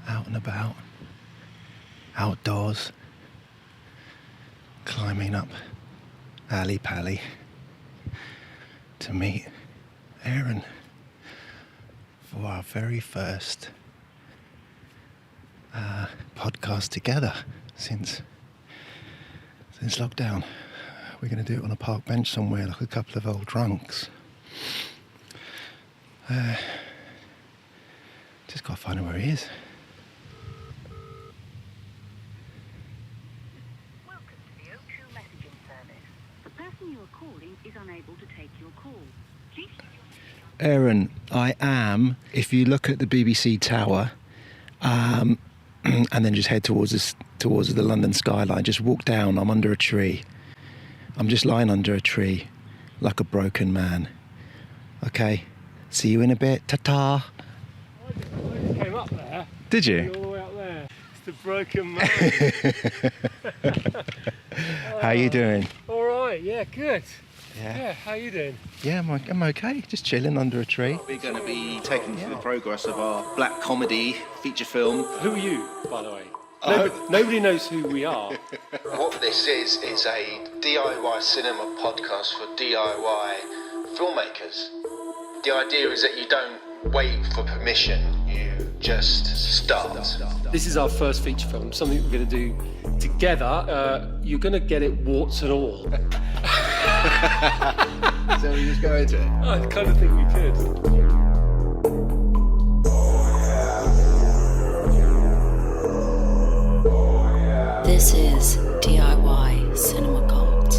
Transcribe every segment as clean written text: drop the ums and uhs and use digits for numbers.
out and about, outdoors, climbing up alley pally to meet Aaron for our very first podcast together since lockdown. We're going to do it on a park bench somewhere like a couple of old drunks. Just got to find out where he is. Welcome to the O2 messaging service. The person you are calling is unable to take your call. Please... Aaron, I am, if you look at the BBC Tower, and then just head towards the London skyline, just walk down, I'm under a tree. I'm just lying under a tree, like a broken man. Okay, see you in a bit, ta-ta. I just came up there. Did you? All the way up there. It's the broken man. How you doing? All right, yeah, good. Yeah, how you doing? Yeah, I'm okay, just chilling under a tree. We're going to be taking through the progress of our black comedy feature film. Who are you, by the way? Nobody knows who we are. What this is a DIY cinema podcast for DIY filmmakers. The idea is that you don't wait for permission, you just start. This is our first feature film, something we're going to do together. You're going to get it warts and all. So we just go into it? I kind of think we could. This is DIY Cinema Cult.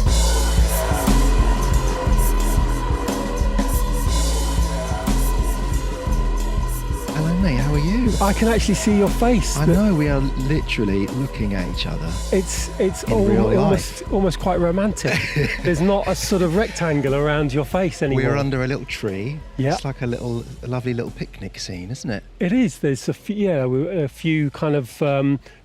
Hello mate, how are you? I can actually see your face. I know, we are literally looking at each other. It's real life. almost quite romantic. There's not a sort of rectangle around your face anymore. We're under a little tree. Yeah. It's like a lovely little picnic scene, isn't it? It is. There's a few kind of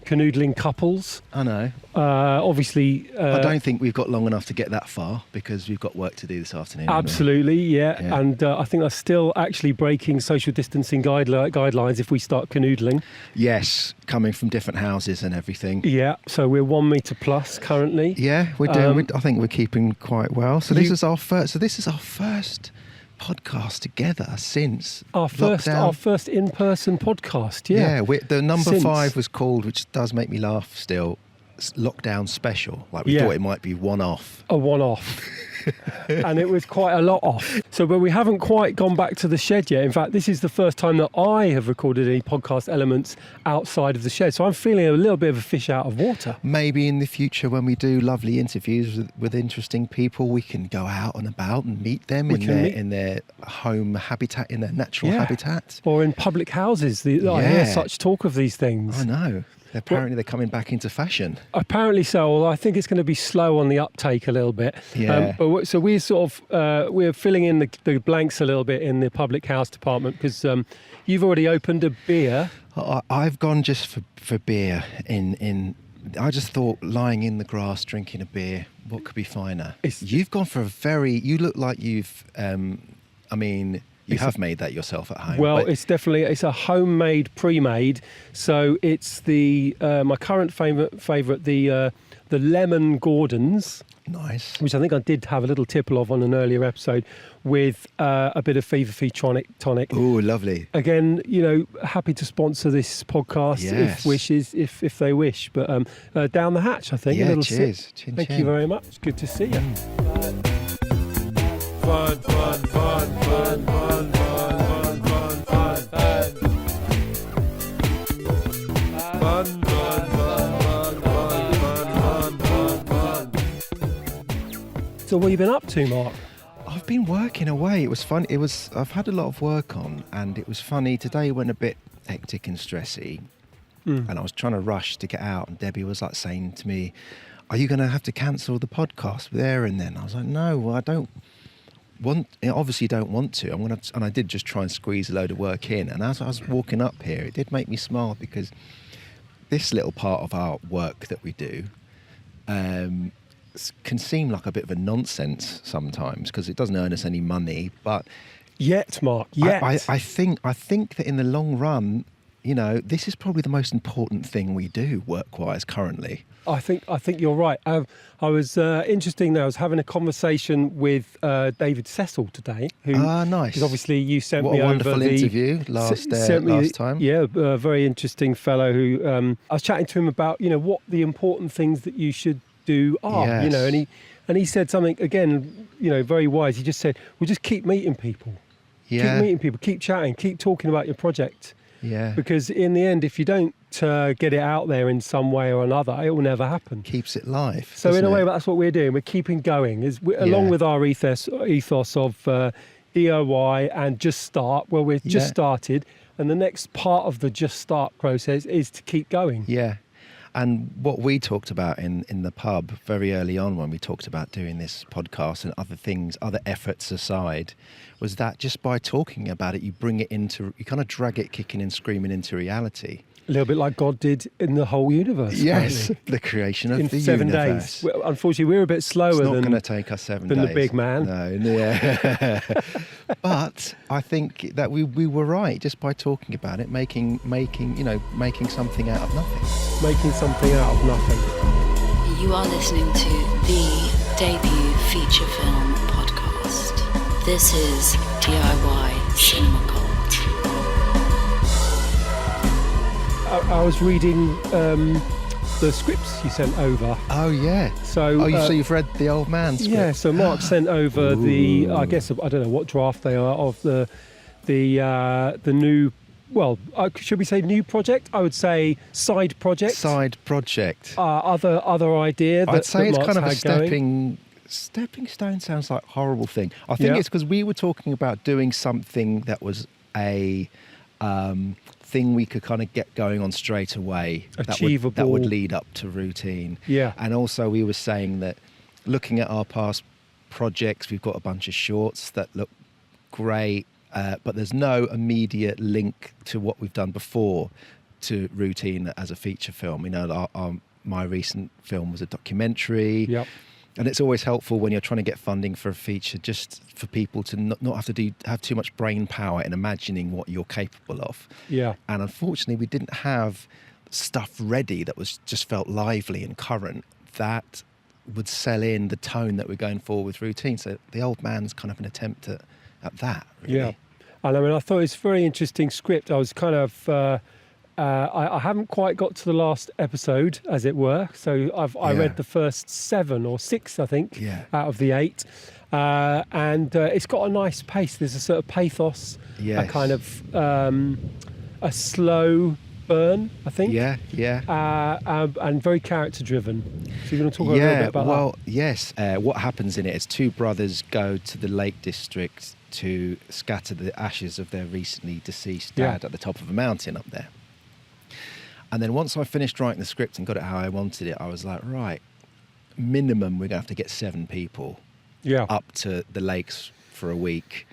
canoodling couples. I know. Obviously. I don't think we've got long enough to get that far because we've got work to do this afternoon. Absolutely, yeah. Yeah. And I think that's still actually breaking social distancing guidelines if we start canoodling. Yes, coming from different houses and everything. Yeah, so we're 1 metre plus currently. Yeah, we're doing. I think we're keeping quite well. So this is our first. So this is our first podcast together since Our first in-person podcast, yeah. The number Since. 5 was called, which does make me laugh still, lockdown special. Like we Yeah. thought it might be one-off. A one-off. And it was quite a lot off. So, but we haven't quite gone back to the shed yet. In fact, this is the first time that I have recorded any podcast elements outside of the shed. So I'm feeling a little bit of a fish out of water. Maybe in the future when we do lovely interviews with interesting people, we can go out and about and meet them in their home habitat, in their natural habitat. Or in public houses. I hear such talk of these things. I know. Apparently they're coming back into fashion. Apparently so. Well, I think it's going to be slow on the uptake a little bit. Yeah. So we're sort of we're filling in the blanks a little bit in the public house department because you've already opened a beer. I've gone just for beer. I just thought lying in the grass drinking a beer, what could be finer? You've gone for you look like you've. You have made that yourself at home. Well, it's a homemade, pre-made. So it's my current favourite, the lemon Gordons. Nice. Which I think I did have a little tipple of on an earlier episode, with a bit of Fever Fee tonic. Oh, lovely. Again, happy to sponsor this podcast if they wish. But down the hatch, I think. Yeah, a little cheers. Sip. Thank you very much. Good to see you. Fun, fun, fun, fun, fun, fun, fun, fun, fun, fun. Fun, fun, fun, fun, fun, fun, fun. So what have you been up to, Mark? I've been working away. It was fun. I've had a lot of work on, and it was funny. Today went a bit hectic and stressy, and I was trying to rush to get out, and Debbie was like saying to me, "Are you going to have to cancel the podcast there and then?" I was like, "No, well, I don't obviously don't want to. And I did just try and squeeze a load of work in. And as I was walking up here, it did make me smile because this little part of our work that we do can seem like a bit of a nonsense sometimes because it doesn't earn us any money. But Mark, yet. I think that in the long run, this is probably the most important thing we do work-wise currently. I think you're right. I was interesting now. I was having a conversation with David Cecil today. Who, nice. Because obviously you sent What me a over wonderful interview last time. Yeah, a very interesting fellow who I was chatting to him about what the important things that you should do are. Yes. And he said something again, very wise. He just said, "Well, just keep meeting people. Yeah. Keep meeting people. Keep chatting. Keep talking about your project." Yeah. Because in the end, if you don't get it out there in some way or another, it will never happen. Keeps it live. So in a way, doesn't it? that's what we're doing. We're keeping going, along with our ethos of DIY and just start. Well, we've just started, and the next part of the just start process is to keep going. Yeah. And what we talked about in the pub very early on when we talked about doing this podcast and other things, other efforts aside, was that just by talking about it, you kind of drag it kicking and screaming into reality. A little bit like God did in the whole universe. Yes, apparently. the creation of in the 7 universe. days. Well, unfortunately, we're a bit slower It's not than going to take us 7 days. the big man. No, yeah. But I think that we were right just by talking about it, making something out of nothing. Making something out of nothing. You are listening to the debut feature film podcast. This is DIY Cinema Cult. I was reading the scripts you sent over. Oh yeah. So you've read the Old Man script? Yeah. So Marc sent over I guess I don't know what draft they are of the new. Well, should we say new project? I would say side project. Side project. Other idea. I'd say it's Marc's kind of a had stepping stone. Sounds like a horrible thing. I think it's because we were talking about doing something that was a thing we could kind of get going on straight away. Achievable. That would lead up to routine. Yeah. And also we were saying that looking at our past projects, we've got a bunch of shorts that look great, but there's no immediate link to what we've done before to routine as a feature film. My recent film was a documentary. Yep. And it's always helpful when you're trying to get funding for a feature, just for people to not have too much brain power in imagining what you're capable of. Yeah. And unfortunately, we didn't have stuff ready that was just felt lively and current that would sell in the tone that we're going for with routine. So the Old Man's kind of an attempt at that. Really. Yeah. And I thought it's a very interesting script. I was kind of. I haven't quite got to the last episode, as it were. So I read the first 7 or 6, I think, out of the 8. And it's got a nice pace. There's a sort of pathos, a kind of a slow burn, I think. And very character driven. So you're going to talk a little bit about that? Well, yes. What happens in it is 2 brothers go to the Lake District to scatter the ashes of their recently deceased dad at the top of a mountain up there. And then once I finished writing the script and got it how I wanted it, I was like, right, minimum we're going to have to get 7 people up to the lakes for a week,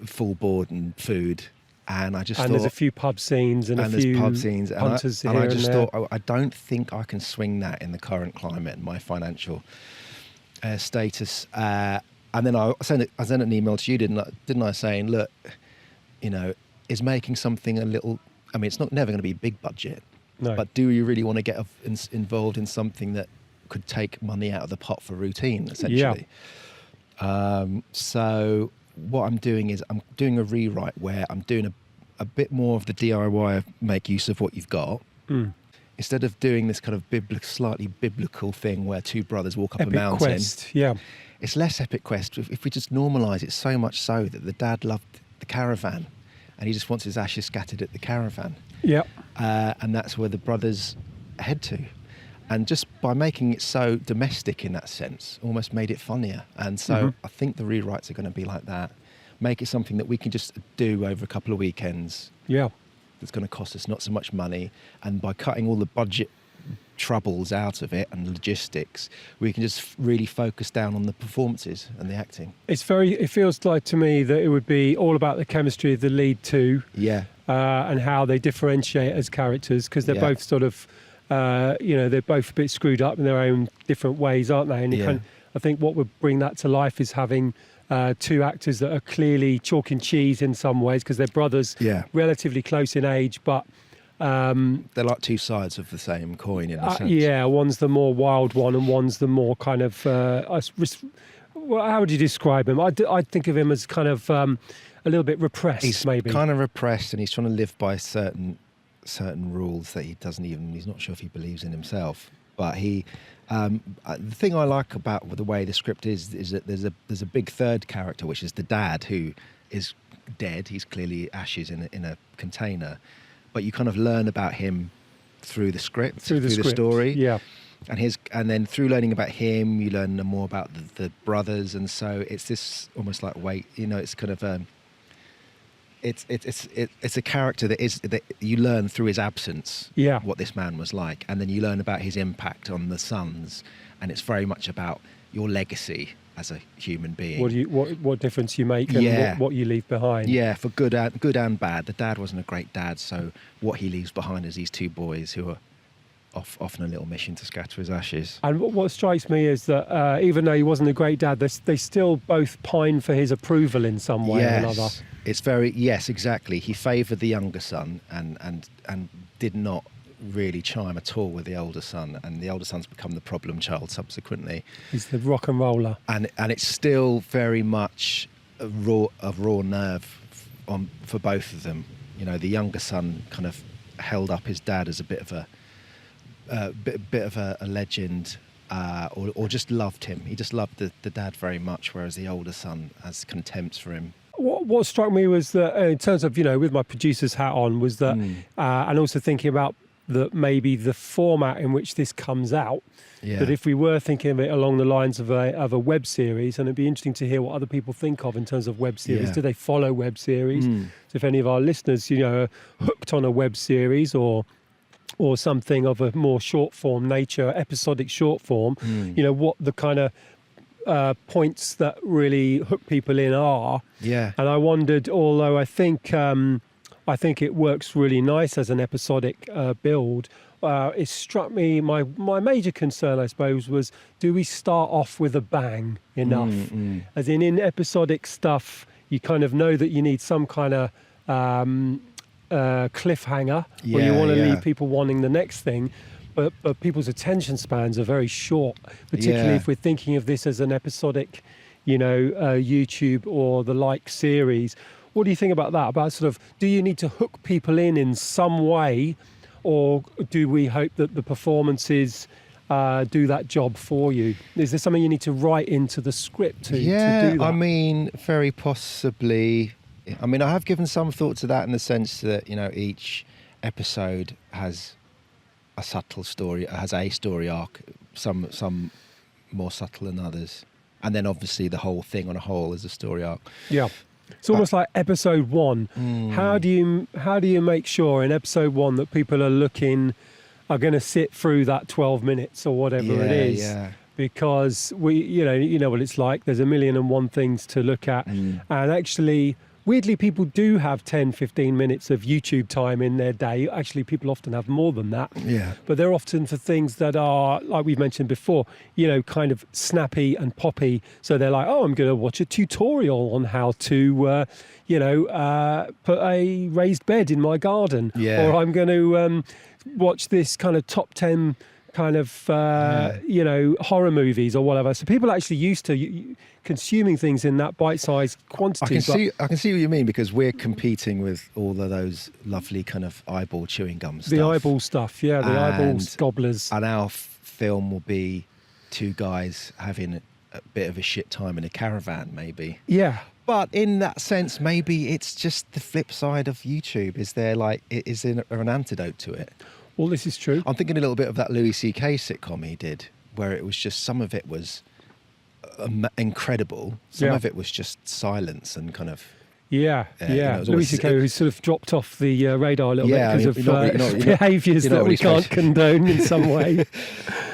full board and food. And I just thought... And there's a few pub scenes and a few pub scenes. hunters and here I just and there. thought, I don't think I can swing that in the current climate and my financial status. And then I sent an email to you, didn't I, saying, look, is making something a little... I mean, it's never going to be big budget. No. But do you really want to get involved in something that could take money out of the pot for routine, essentially? Yeah. So what I'm doing is I'm doing a rewrite where I'm doing a bit more of the DIY of make use of what you've got. Mm. Instead of doing this kind of slightly biblical thing where 2 brothers walk up epic a mountain. Quest, yeah. It's less epic quest if we just normalise it so much so that the dad loved the caravan and he just wants his ashes scattered at the caravan. Yeah. And that's where the brothers head to. And just by making it so domestic in that sense, almost made it funnier. And so I think the rewrites are going to be like that. Make it something that we can just do over a couple of weekends. Yeah. That's going to cost us not so much money. And by cutting all the budget troubles out of it and logistics, we can just really focus down on the performances and the acting. It feels like to me that it would be all about the chemistry of the lead 2. Yeah. And how they differentiate as characters, because they're both sort of, they're both a bit screwed up in their own different ways, aren't they? And I think what would bring that to life is having 2 actors that are clearly chalk and cheese in some ways, because they're brothers, relatively close in age, but They're like two sides of the same coin in a sense. Yeah, one's the more wild one, and one's the more kind of. Well, how would you describe him? I'd think of him as kind of a little bit repressed, He's maybe. kind of repressed, and he's trying to live by certain rules that he's not sure if he believes in himself. But the thing I like about the way the script is that there's a big third character, which is the dad, who is dead. He's clearly ashes in a container, but you kind of learn about him through the script, through the story. Yeah. And then through learning about him, you learn more about the brothers, and so it's this almost like it's kind of it's a character that you learn through his absence. Yeah. What this man was like, and then you learn about his impact on the sons, and it's very much about your legacy as a human being. What difference you make, and what you leave behind. Yeah, for good and bad. The dad wasn't a great dad, so what he leaves behind is these two boys who are often a little mission to scatter his ashes. And what strikes me is that even though he wasn't a great dad, they still both pine for his approval in some way or another. Yes, exactly. He favoured the younger son and did not really chime at all with the older son, and the older son's become the problem child subsequently. He's the rock and roller, and it's still very much a raw nerve for both of them. You know, the younger son kind of held up his dad as a bit of a legend, or just loved him. He just loved the dad very much, whereas the older son has contempt for him. What struck me was that, in terms of, with my producer's hat on, was that, and also thinking about maybe the format in which this comes out. Yeah. That if we were thinking of it along the lines of a web series, and it'd be interesting to hear what other people think of in terms of web series. Yeah. Do they follow web series? So if any of our listeners, are hooked on a web series or something of a more short form nature, episodic short form, what the kind of points that really hook people in are. Yeah. And I wondered, although I think it works really nice as an episodic build, it struck me, my major concern, I suppose, was, do we start off with a bang enough? As in episodic stuff, you kind of know that you need some kind of cliffhanger, where you want to leave people wanting the next thing, but people's attention spans are very short, particularly if we're thinking of this as an episodic, YouTube or the like series. What do you think about that? About sort of, do you need to hook people in some way, or do we hope that the performances do that job for you? Is there something you need to write into the script to do that? I mean, very possibly. I mean, I have given some thought to that in the sense that, each episode has a subtle story, has a story arc, some more subtle than others. And then obviously the whole thing on a whole is a story arc. Yeah. It's almost like episode one. How do you make sure in episode one that people are going to sit through that 12 minutes or whatever it is? Yeah. Because you know what it's like. There's a million and one things to look at. And actually, weirdly, people do have 10, 15 minutes of YouTube time in their day. Actually, people often have more than that. Yeah. But they're often for things that are, like we've mentioned before, kind of snappy and poppy. So they're like, oh, I'm going to watch a tutorial on how to, put a raised bed in my garden. Yeah. Or I'm going to watch this kind of top 10 kind of, horror movies or whatever. So people are actually used to consuming things in that bite-sized quantity. I can see what you mean, because we're competing with all of those lovely kind of eyeball chewing gum stuff. The eyeball stuff, yeah, the eyeball gobblers. And our film will be two guys having a bit of a shit time in a caravan, maybe. Yeah. But in that sense, maybe it's just the flip side of YouTube. Is there an antidote to it? Well, this is true. I'm thinking a little bit of that Louis C.K. sitcom he did, where it was just, some of it was incredible. Some of it was just silence and kind of... Yeah. Louis C.K., who's sort of dropped off the radar a little bit because of behaviours that we can't condone in some way.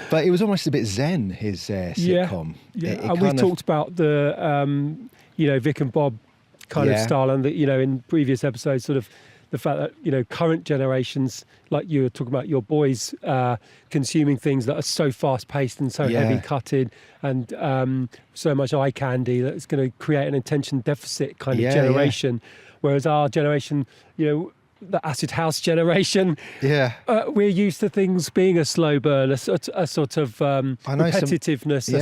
But it was almost a bit zen, his sitcom. Yeah, and we've talked about the, Vic and Bob kind of style, and that, in previous episodes, sort of the fact that, current generations, like you were talking about your boys consuming things that are so fast-paced and so heavy-cutted and so much eye candy that it's going to create an attention deficit kind of generation. Whereas our generation, the acid house generation. Yeah. We're used to things being a slow burn, a sort of I know repetitiveness,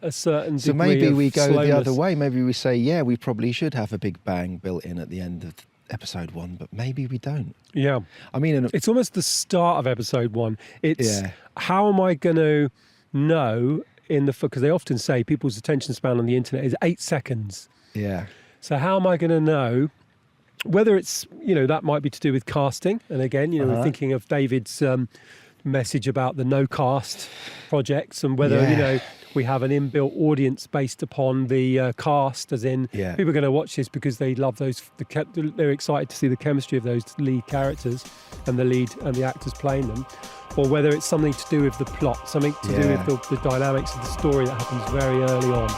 a certain So degree maybe of we go slowness. the other way. Maybe we say, yeah, we probably should have a big bang built in at the end of episode 1, but maybe we don't. Yeah. I mean, It's almost the start of episode 1. It's Yeah. how am I going to know because they often say people's attention span on the internet is 8 seconds. yeah. So how am I going to know whether it's, that might be to do with casting. And again, we're thinking of David's message about the no cast projects and whether, we have an inbuilt audience based upon the cast, as in people are going to watch this because they love they're excited to see the chemistry of those lead characters and the actors playing them, or whether it's something to do with the plot, something to do with the dynamics of the story that happens very early on.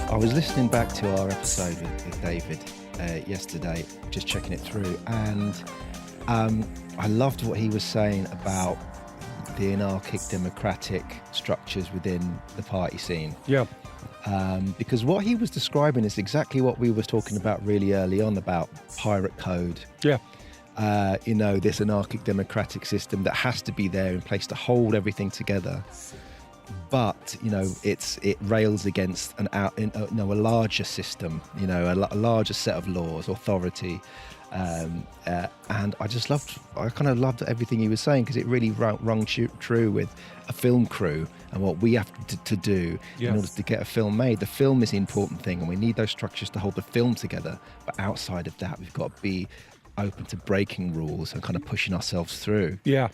I was listening back to our episode with David yesterday, just checking it through, and I loved what he was saying about the anarchic democratic structures within the party scene. Yeah. Because what he was describing is exactly what we were talking about really early on about pirate code. Yeah. This anarchic democratic system that has to be there in place to hold everything together. But it rails against a larger system, a larger set of laws, authority, and I kind of loved everything he was saying, because it really rung true with a film crew and what we have to do in order to get a film made. The film is the important thing, and we need those structures to hold the film together. But outside of that, we've got to be open to breaking rules and kind of pushing ourselves through. Yeah.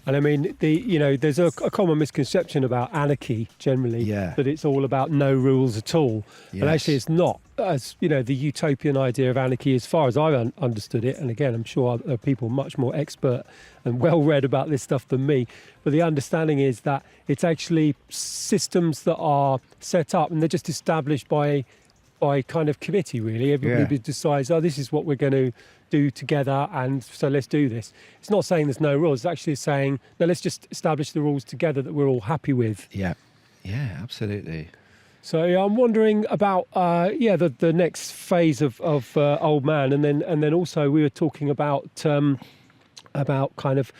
And I mean, there's a common misconception about anarchy generally, that it's all about no rules at all. Yes. And actually it's not. As the utopian idea of anarchy, as far as I've understood it, and again, I'm sure there are people much more expert and well-read about this stuff than me, but the understanding is that it's actually systems that are set up and they're just established by kind of committee, really. Everybody decides, this is what we're going to do together, and so let's do this. It's not saying there's no rules. It's actually saying, no, let's just establish the rules together that we're all happy with. Yeah, absolutely. So I'm wondering about the next phase of Old Man, and then also we were talking about kind of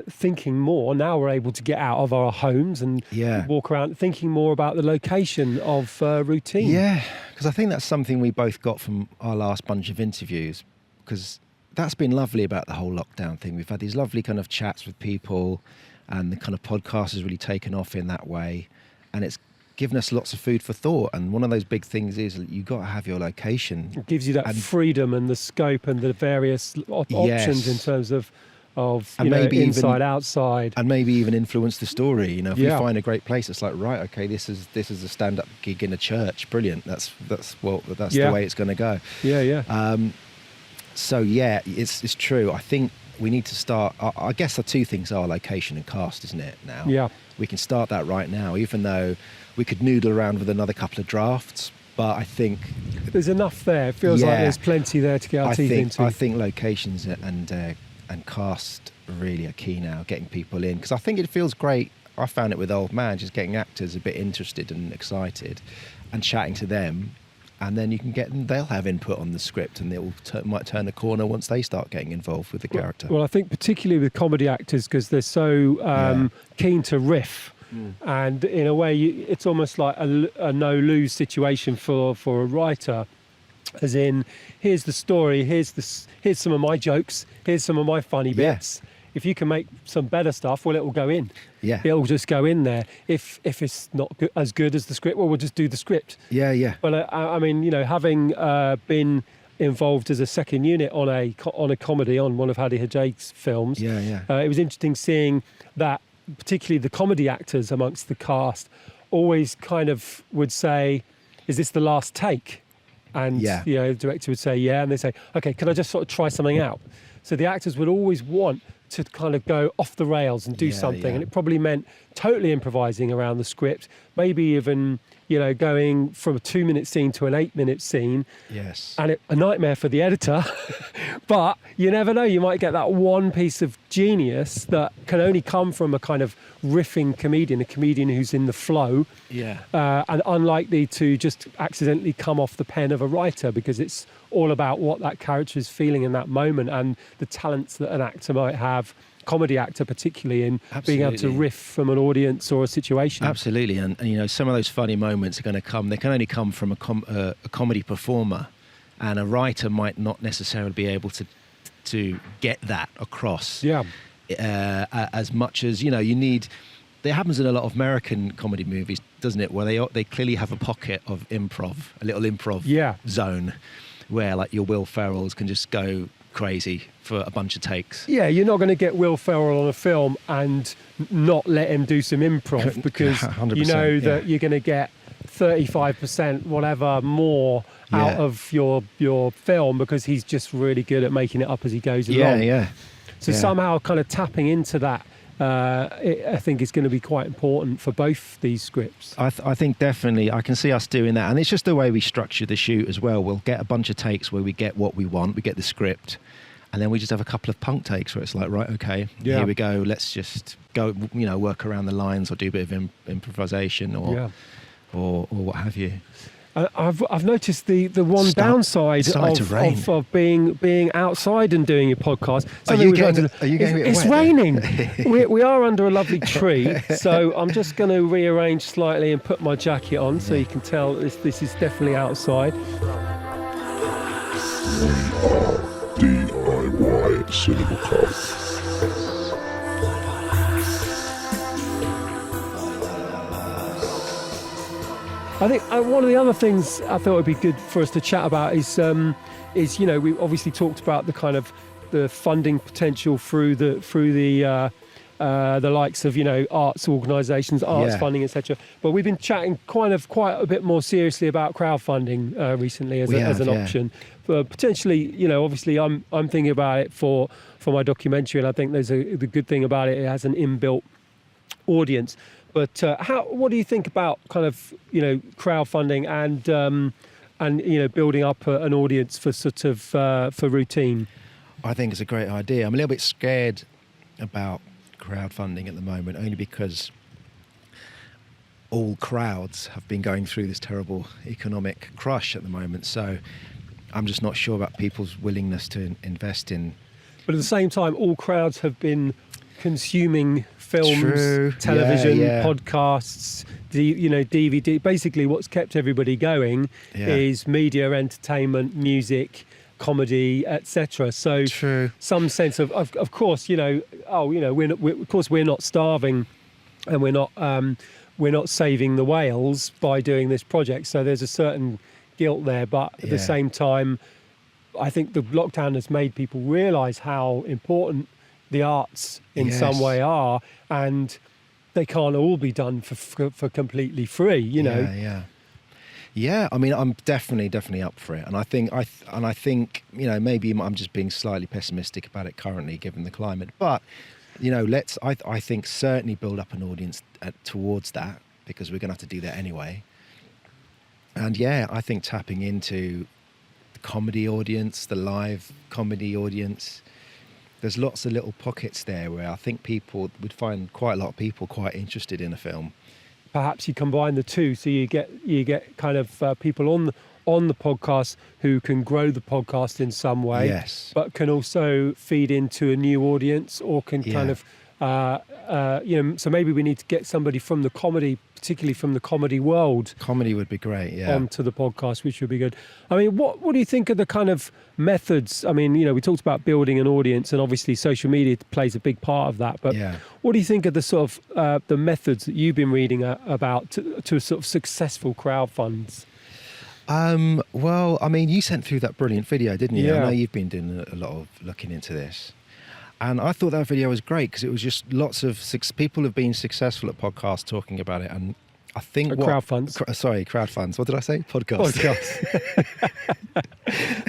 thinking more. Now we're able to get out of our homes and walk around, thinking more about the location of routine. Yeah, because I think that's something we both got from our last bunch of interviews, because that's been lovely about the whole lockdown thing. We've had these lovely kind of chats with people, and the kind of podcast has really taken off in that way, and it's given us lots of food for thought. And one of those big things is that you've got to have your location. It gives you that freedom and the scope and the various options in terms of maybe inside, outside, and maybe even influence the story. If you find a great place, it's like, right, okay, this is a stand-up gig in a church. Brilliant. That's the way it's going to go. So it's true. I think we need to start. I guess the two things are location and cast, isn't it? Now, we can start that right now, even though we could noodle around with another couple of drafts. But I think there's enough there. It feels like there's plenty there to get our teeth into. I think locations and cast really are key now, getting people in, because I think it feels great. I found it with Old Man, just getting actors a bit interested and excited and chatting to them, and then you can get them, they'll have input on the script, and they might turn the corner once they start getting involved with the character. Well, I think particularly with comedy actors, because they're so keen to riff, and in a way it's almost like a no-lose situation for a writer. As in, here's the story, here's some of my jokes, here's some of my funny bits. If you can make some better stuff, well, it will go in. Yeah. It'll just go in there. If it's not as good as the script, well, we'll just do the script. Yeah. But I mean, having been involved as a second unit on a comedy on one of Hadi Hajjat's films, it was interesting seeing that, particularly the comedy actors amongst the cast, always kind of would say, "Is this the last take?" And the director would say, and they say, "Okay, can I just sort of try something out?" So the actors would always want to kind of go off the rails and do something. And it probably meant totally improvising around the script, maybe even, going from a 2-minute scene to an 8-minute scene. Yes. And a nightmare for the editor. But you never know, you might get that one piece of genius that can only come from a kind of riffing comedian, a comedian who's in the flow. Yeah. And unlikely to just accidentally come off the pen of a writer, because it's all about what that character is feeling in that moment and the talents that an actor might have, comedy actor particularly, in being able to riff from an audience or a situation. Absolutely. And some of those funny moments are going to come, they can only come from a comedy performer, and a writer might not necessarily be able to get that across. Yeah. As much as, you need. That happens in a lot of American comedy movies, doesn't it? Where they clearly have a pocket of improv, a little improv zone, where like your Will Ferrells can just go crazy for a bunch of takes. Yeah, you're not going to get Will Ferrell on a film and not let him do some improv, because 100%, you know that you're going to get 35% whatever more out of your film, because he's just really good at making it up as he goes along. So somehow kind of tapping into that, I think is going to be quite important for both these scripts. I think definitely I can see us doing that, and it's just the way we structure the shoot as well. We'll get a bunch of takes where we get what we want, we get the script, and then we just have a couple of punk takes where it's like, right, okay, here we go, let's just go, work around the lines or do a bit of improvisation or what have you. I've noticed the one downside of being outside and doing your podcast. Are you getting it's raining. we are under a lovely tree, so I'm just going to rearrange slightly and put my jacket on so you can tell this is definitely outside. DIY Cinema Club. I think one of the other things I thought would be good for us to chat about is we obviously talked about the kind of the funding potential through the likes of arts organisations, arts funding, etc. But we've been chatting quite a bit more seriously about crowdfunding recently as an option. Potentially, obviously I'm thinking about it for my documentary, and I think the good thing about it has an inbuilt audience. But what do you think about kind of crowdfunding and building up an audience for sort of for routine? I think it's a great idea. I'm a little bit scared about crowdfunding at the moment, only because all crowds have been going through this terrible economic crush at the moment. So I'm just not sure about people's willingness to invest in. But at the same time, all crowds have been consuming films, television, podcasts, DVD. Basically, what's kept everybody going is media, entertainment, music, comedy, etc. So some sense of course, we're not starving, and we're not saving the whales by doing this project. So there's a certain guilt there, but at the same time, I think the lockdown has made people realise how important the arts in some way are, and they can't all be done for completely free, Yeah, I mean, I'm definitely up for it, and I think maybe I'm just being slightly pessimistic about it currently, given the climate. But I think certainly build up an audience towards that, because we're going to have to do that anyway. And I think tapping into the comedy audience, the live comedy audience. There's lots of little pockets there where I think people would find quite a lot of people quite interested in a film. Perhaps you combine the two, so you get kind of people on the podcast who can grow the podcast in some way, but can also feed into a new audience, or can kind of so maybe we need to get somebody from the comedy, particularly from the comedy world. Comedy would be great, onto the podcast, which would be good. I mean, what do you think of the kind of methods? I mean, we talked about building an audience, and obviously social media plays a big part of that. But what do you think of the sort of the methods that you've been reading about to sort of successful crowdfunds? Well, I mean, you sent through that brilliant video, didn't you? I know you've been doing a lot of looking into this. And I thought that video was great, because it was just lots of people have been successful at podcasts talking about it, and I think crowdfunds. Sorry, crowdfunds. What did I say? Podcast.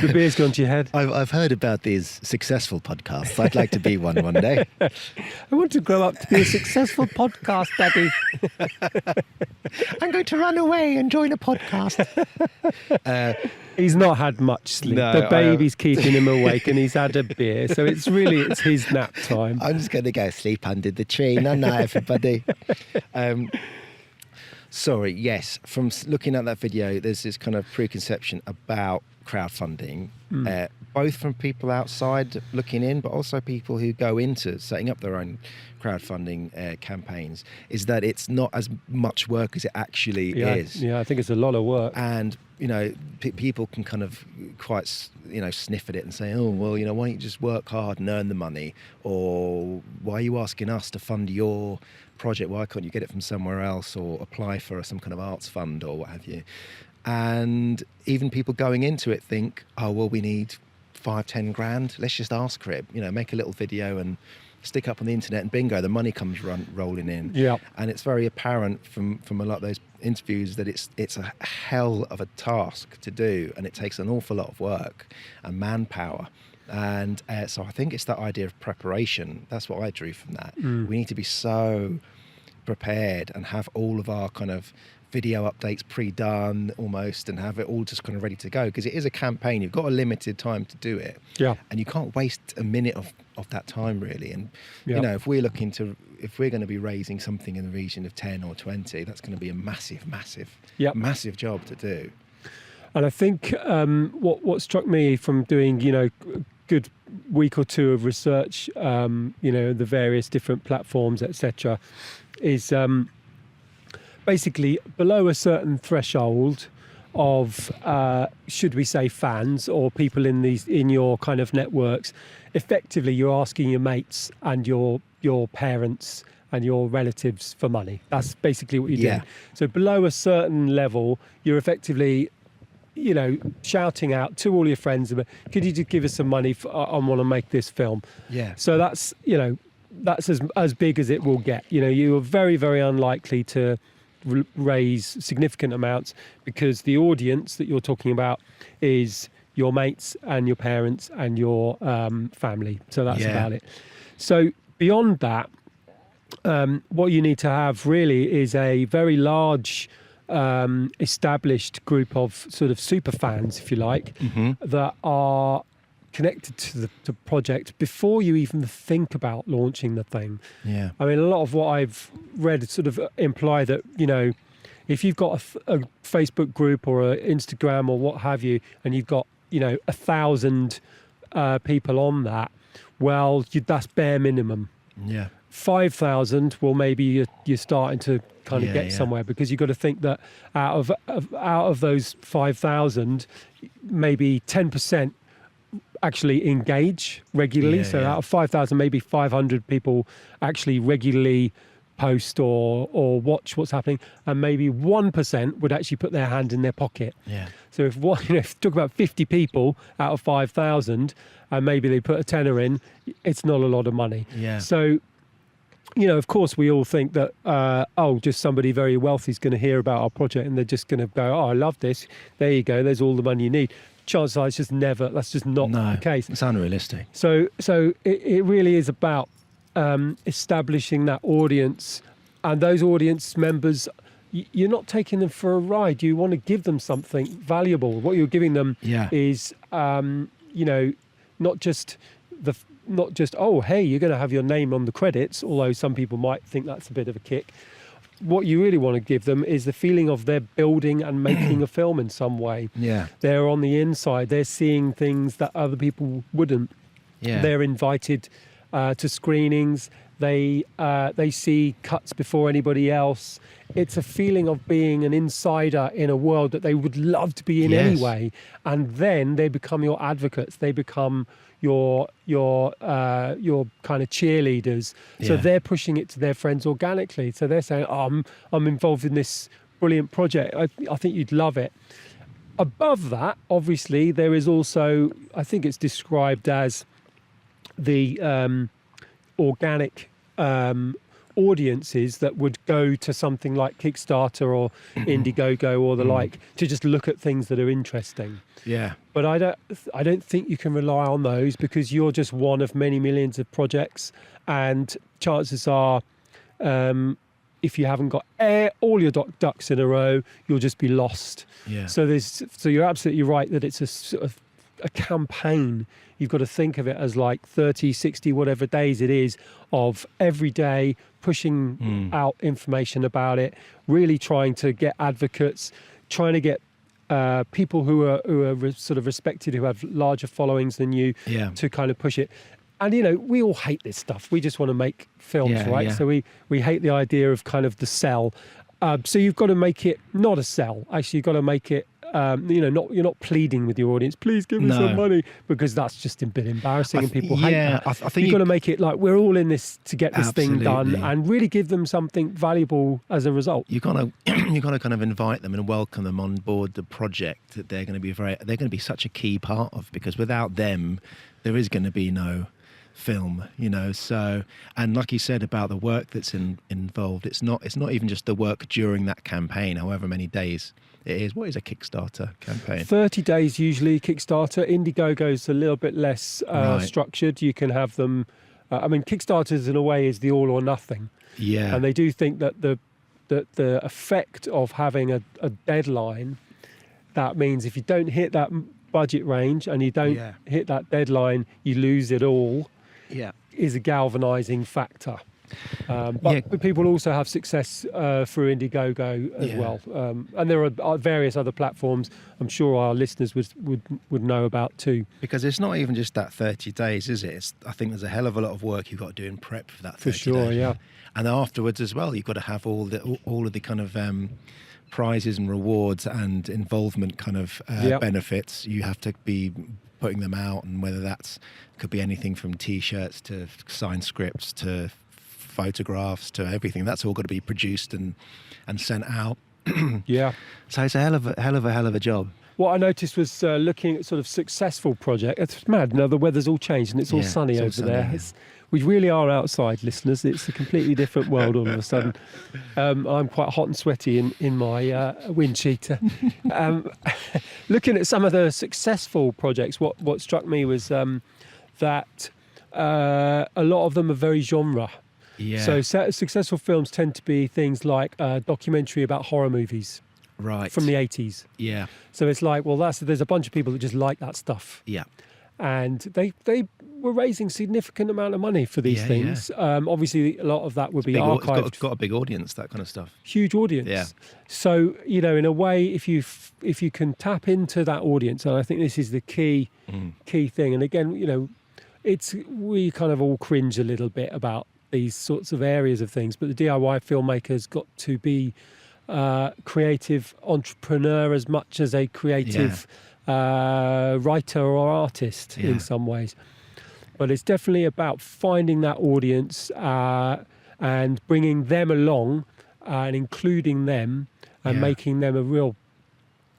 The beer's gone to your head. I've heard about these successful podcasts. I'd like to be one day. I want to grow up to be a successful podcast, Daddy. I'm going to run away and join a podcast. He's not had much sleep. No, the baby's keeping him awake, and he's had a beer. So it's his nap time. I'm just going to go sleep under the tree. No, everybody. Sorry, yes. From looking at that video, there's this kind of preconception about crowdfunding, both from people outside looking in, but also people who go into setting up their own crowdfunding campaigns, is that it's not as much work as it actually is. Yeah, I think it's a lot of work. And, people can kind of quite, sniff at it and say, oh, well, why don't you just work hard and earn the money? Or why are you asking us to fund your project? Why can't you get it from somewhere else or apply for some kind of arts fund or what have you? And even people going into it think, oh, well, we need 5-10 grand. Let's just ask for it, make a little video and stick up on the internet, and bingo, the money comes rolling in. Yeah. And it's very apparent from a lot of those interviews that it's a hell of a task to do, and it takes an awful lot of work and manpower. And so I think it's that idea of preparation. That's what I drew from that. We need to be so prepared and have all of our kind of video updates pre-done almost, and have it all just kind of ready to go, because it is a campaign. You've got a limited time to do it, and you can't waste a minute of that time really. And if we're going to be raising something in the region of 10 or 20, that's going to be a massive job to do. And I think what struck me from doing a good week or two of research, the various different platforms, etc., is basically below a certain threshold of should we say fans or people in your kind of networks, effectively you're asking your mates and your parents and your relatives for money. That's basically what you're doing. So below a certain level, you're effectively shouting out to all your friends, could you just give us some money I want to make this film? So that's as big as it will get. You are very, very unlikely to raise significant amounts, because the audience that you're talking about is your mates and your parents and your family. So that's about it. So beyond that, what you need to have really is a very large established group of sort of super fans, if you like, that are connected to the project before you even think about launching the thing. I mean, a lot of what I've read sort of imply that, if you've got a Facebook group or an Instagram or what have you, and you've got, 1,000 people on that, well, that's bare minimum. 5,000, well, maybe you're starting to kind of get somewhere, because you've got to think that out of those 5,000, maybe 10% actually engage regularly. Out of 5,000, maybe 500 people actually regularly post or watch what's happening, and maybe 1% would actually put their hand in their pocket. So if if you talk about 50 people out of 5,000, and maybe they put a tenner in, it's not a lot of money. So of course we all think that just somebody very wealthy is going to hear about our project and they're just going to go, oh, I love this, there you go, there's all the money you need. Chances are that's just not the case. It's unrealistic. So it really is about establishing that audience, and those audience members, you're not taking them for a ride. You want to give them something valuable. What you're giving them is, not just oh, hey, you're going to have your name on the credits, although some people might think that's a bit of a kick. What you really want to give them is the feeling of they're building and making a film in some way. They're on the inside. They're seeing things that other people wouldn't. They're invited to screenings. They see cuts before anybody else. It's a feeling of being an insider in a world that they would love to be in anyway. And then they become your advocates. They become your kind of cheerleaders. So they're pushing it to their friends organically. So they're saying, oh, I'm involved in this brilliant project. I think you'd love it. Above that, obviously, there is also, I think it's described as the organic audiences that would go to something like Kickstarter or Indiegogo or the like to just look at things that are interesting. Yeah. But I don't think you can rely on those, because you're just one of many millions of projects, and chances are, if you haven't got all your ducks in a row, you'll just be lost. Yeah. So you're absolutely right that it's a sort of a campaign. You've got to think of it as like 30, 60, whatever days it is, of every day pushing out information about it, really trying to get advocates, trying to get people who are sort of respected, who have larger followings than you, to kind of push it. And, we all hate this stuff. We just want to make films, right? Yeah. So we hate the idea of kind of the sell. So you've got to make it not a sell. Actually, you've got to make it, you're not pleading with your audience, please give me some money, because that's just a bit embarrassing and people hate that. I think you've got to make it like we're all in this to get this thing done, Absolutely. and really give them something valuable as a result. You've got to kind of invite them and welcome them on board the project that they're going to be such a key part of, because without them, there is going to be no film, so, and like you said about the work that's involved, it's not even just the work during that campaign, however many days it is. What is a Kickstarter campaign? 30 days usually. Kickstarter. Indiegogo's a little bit less structured. You can have them, Kickstarters in a way is the all or nothing, and they do think that the effect of having a deadline, that means if you don't hit that budget range and you don't hit that deadline, you lose it all, is a galvanizing factor. But people also have success through Indiegogo as well, and there are various other platforms I'm sure our listeners would know about too. Because it's not even just that 30 days, is it? I think there's a hell of a lot of work you've got to do in prep for that 30 For sure, days. yeah. And afterwards as well, you've got to have all of the kind of prizes and rewards and involvement kind of benefits. You have to be putting them out, and whether could be anything from T-shirts to signed scripts to photographs to everything. That's all got to be produced and sent out. So it's a hell of a job. What I noticed was looking at sort of successful project. It's mad. Now the weather's all changed and it's all sunny over there. Yeah. We really are outside, listeners. It's a completely different world all of a sudden. I'm quite hot and sweaty in my wind cheater. Looking at some of the successful projects, what struck me was that a lot of them are very genre. Yeah. So successful films tend to be things like a documentary about horror movies. Right. From the 80s. Yeah. So it's like, well, there's a bunch of people that just like that stuff. Yeah. And they were raising significant amount of money for these things. Obviously, a lot of that would be archived. It's got a big audience, that kind of stuff. Huge audience. Yeah. So, in a way, if you can tap into that audience, and I think this is the key thing. And again, we kind of all cringe a little bit about these sorts of areas of things, but the DIY filmmaker's got to be creative entrepreneur as much as a creative writer or artist in some ways. But it's definitely about finding that audience and bringing them along and including them and making them a real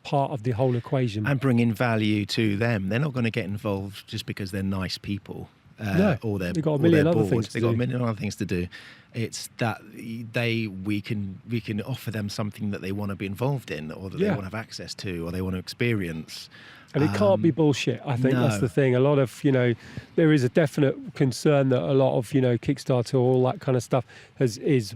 part of the whole equation. And bringing value to them. They're not going to get involved just because they're nice people. Or they've got a million other things to They've got a million other things to do. It's that we can offer them something that they want to be involved in, or that they want to have access to, or they want to experience. And it can't be bullshit. I think that's the thing. A lot of, there is a definite concern that a lot of, Kickstarter, all that kind of stuff is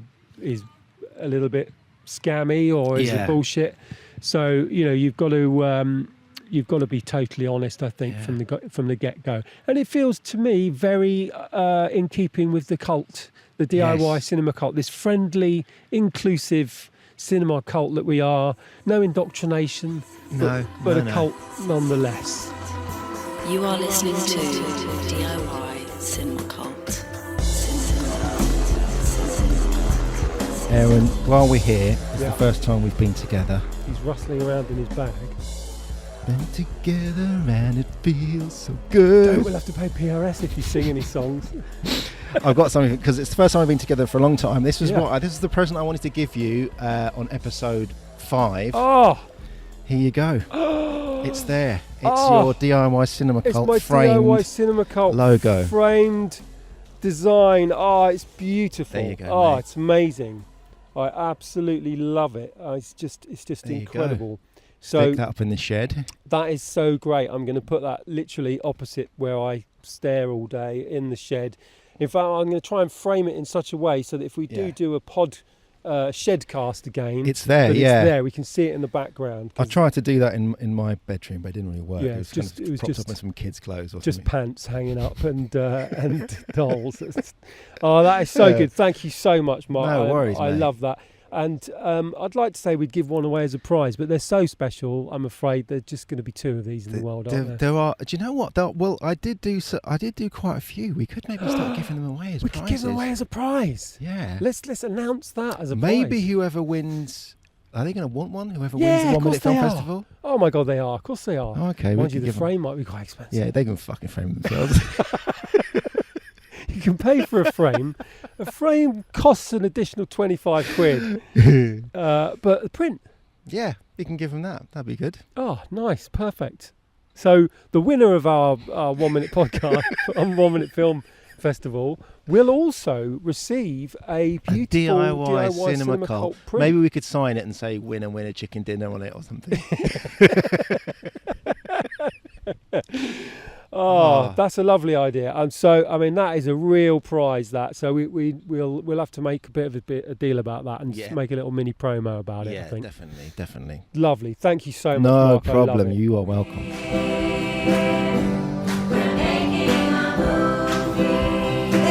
a little bit scammy or is it bullshit. So, you've got to be totally honest, I think, from the get-go. And it feels to me very in keeping with the cult, the DIY cinema cult, this friendly, inclusive cinema cult that we are. No indoctrination, but a cult nonetheless. You are listening to DIY Cinema Cult. Aaron, while we're here, it's the first time we've been together. He's rustling around in his bag. Been together and it feels so good. We'll have to pay PRS if you sing any songs. I've got something, because it's the first time we've been together for a long time. This is this is the present I wanted to give you on episode 5. Oh, here you go. It's there. It's your DIY Cinema Cult it's my framed DIY Cinema Cult logo. framed design. Oh, it's beautiful. There you go, Oh, mate. it's amazing. I absolutely love it. It's just There you go. incredible. So Stick that up in the shed. that is so great. I'm going to put that literally opposite where I stare all day in the shed. In fact, I'm going to try and frame it in such a way so that if we do a pod shedcast again, It's there, that yeah. it's there. We can see it in the background. I tried to do that in my bedroom, but it didn't really work. Yeah, it was just- kind of it was propped just- up with some kids' clothes or Just something. pants hanging up and dolls. Oh, that is so Yeah. good. Thank you so much, Mark. No worries, I mate. love that. And I'd like to say we'd give one away as a prize, but they're so special. I'm afraid there's just going to be 2 of these in the world, aren't there? There are. Do you know what? Well, I did do quite a few. We could maybe start giving them away as We prizes. could give them away as a prize. Yeah. Let's announce that as a Maybe prize. whoever wins. Are they going to want one? Whoever Yeah, wins the of 1 Minute course Film they are. Festival? Oh my God, they are. Of course they are. Oh, okay. we Mind you, could the give 'em- frame might be quite expensive. Yeah, they can fucking frame themselves. You can pay for a frame. A frame costs an additional 25 quid. But the print, Yeah, you can give them that. That'd be good. oh, nice, perfect. So the winner of our 1 minute podcast on 1 Minute Film Festival will also receive a beautiful DIY, DIY cinema cult. cult print. Maybe we could sign it and say "Winner, winner, chicken dinner" on it or something. Oh, that's a lovely idea. And so, I mean, that is a real prize. That so we'll have to make a bit of a deal about that and just Yeah. make a little mini promo about it. I Yeah, think. definitely. Lovely. Thank you so much. No Mark. I love problem. it. You are welcome.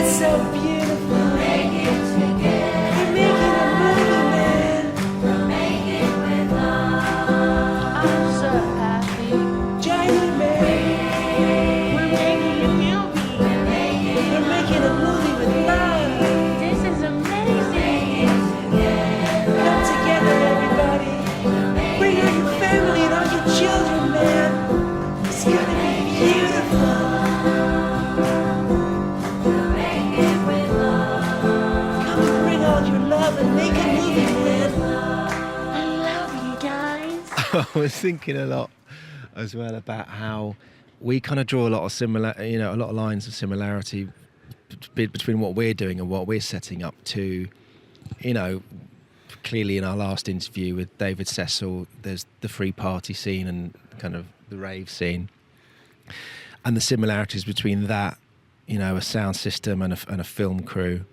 It's so beautiful. We're making a movie, man. I'm so happy. Johnny, man. We're making a movie. We're making a movie with love. This is amazing. Come together, everybody. Bring out your family and all your children, man. It's gonna be beautiful. Come and bring all your love and make a movie, man. I love you guys. I was thinking a lot as well about how we kind of draw a lot of a lot of lines of similarity between what we're doing and what we're setting up to, clearly in our last interview with David Cecil, there's the free party scene and kind of the rave scene, and the similarities between that, a sound system and a film crew.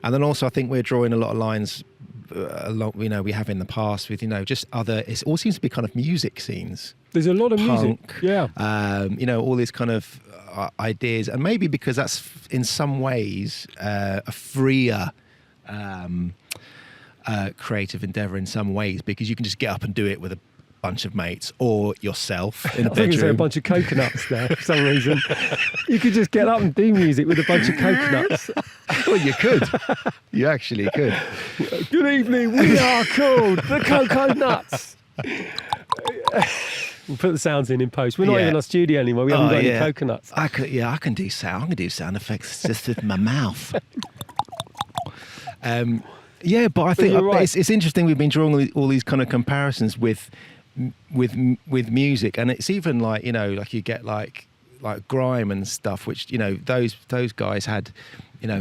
And then also I think we're drawing a lot of lines we have in the past with, just other, it all seems to be kind of music scenes. There's a lot of music. Punk, Yeah. all these kind of ideas, and maybe because that's in some ways a freer creative endeavor in some ways, because you can just get up and do it with a bunch of mates or yourself in a I think it's a bedroom. bunch of coconuts there for some reason. You could just get up and do music with a bunch of coconuts. Well, you could. You actually could. Good evening, we are called the Coconuts. We'll put the sounds in post. We're not Yeah. even in our studio anymore. We haven't got any yeah. coconuts. I can do sound. I can do sound effects just with my mouth. Yeah, but I think you're right. it's interesting. We've been drawing all these kind of comparisons with music, and it's even like like you get like grime and stuff, which those guys had. And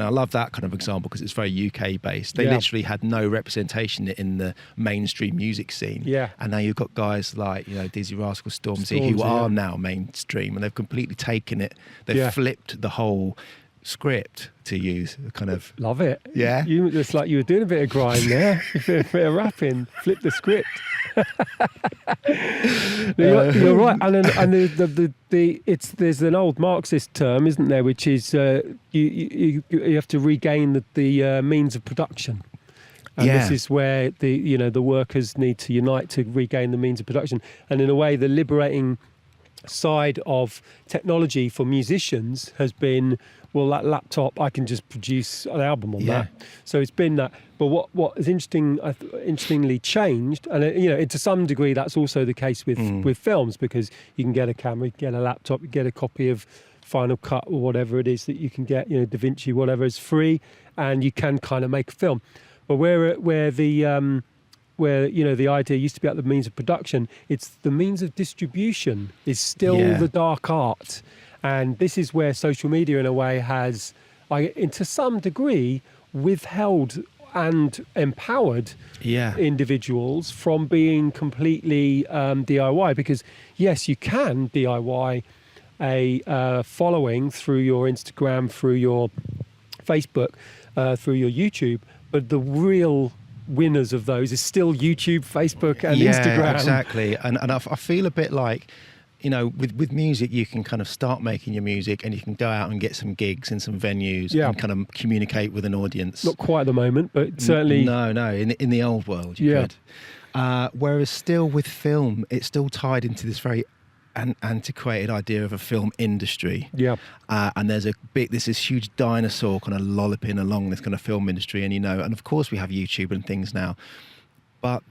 I love that kind of example because it's very UK based. They Yeah. literally had no representation in the mainstream music scene. Yeah. And now you've got guys like Dizzy Rascal, Stormzy, who Stormzy, are yeah. now mainstream, and they've completely taken it. They've Yeah. flipped the whole script, to use a kind of. Love it. Yeah. It's like you were doing a bit of grime there, a bit of rapping, flip the script. You're right, and there's an old Marxist term, isn't there, which is you have to regain the means of production, and Yeah. this is where the workers need to unite to regain the means of production, and in a way, the liberating side of technology for musicians has been, well, that laptop, I can just produce an album on that. So it's been that. But what is interestingly changed, and to some degree that's also the case with films, because you can get a camera, you can get a laptop, you get a copy of Final Cut or whatever it is that you can get, DaVinci, whatever is free, and you can kind of make a film. But where the idea used to be at the means of production, it's the means of distribution is still Yeah. the dark art. And this is where social media, in a way, has, to some degree, withheld and empowered individuals from being completely DIY. Because, yes, you can DIY a following through your Instagram, through your Facebook, through your YouTube, but the real winners of those is still YouTube, Facebook, and Instagram. Exactly. And I feel a bit like, with music, you can kind of start making your music and you can go out and get some gigs in some venues and kind of communicate with an audience. Not quite at the moment, but certainly. No. In the old world, you could. Whereas still with film, it's still tied into this very antiquated idea of a film industry. Yeah. And there's this huge dinosaur kind of lolloping along this kind of film industry. And, and of course we have YouTube and things now. But,